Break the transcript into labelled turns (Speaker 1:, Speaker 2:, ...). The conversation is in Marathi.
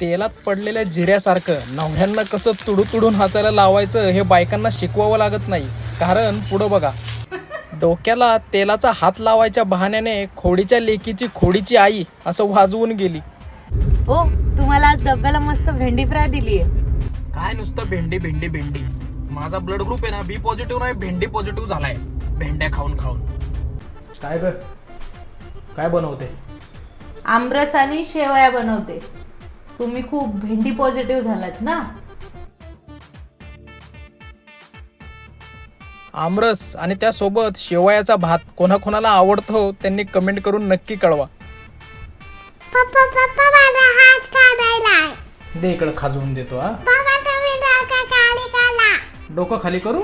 Speaker 1: तेलात पडलेल्या जिऱ्यासारखं नवऱ्यांना कसं तुडून हसायला लावायचं हे बायकांना शिकवावं लागत नाही. कारण पुढं बघा, डोक्याला तेलाचा हात लावायच्या बहाण्याने खोडीच्या लेकीची खोडीची आई असं वाजवून गेली.
Speaker 2: ओ, तुम्हाला आज डब्याला मस्त भेंडी फ्राय दिलीये.
Speaker 1: काय नुसतं भेंडी भेंडी भेंडी. माझा ब्लड ग्रुप आहे ना बी पॉझिटिव्ह नाही भेंडी पॉझिटिव्ह झालाय भेंड्या खाऊन खाऊन. काय ग, काय बनवते?
Speaker 2: आमरस आणि शेवया बनवते. तुम्ही खूप भेंडी पॉझिटिव्ह झालात ना.
Speaker 1: आमरस आणि त्यासोबत शेवयाचा भात कोणाकोणाला आवडतो त्यांनी कमेंट करून नक्की कळवा.
Speaker 3: पप्पा पप्पा माझा हात काढायलाय.
Speaker 1: दे इकडे खाजवून देतो. हा,
Speaker 3: पप्पा तुम्ही डोकं खाली करा.
Speaker 1: डोकं खाली करू.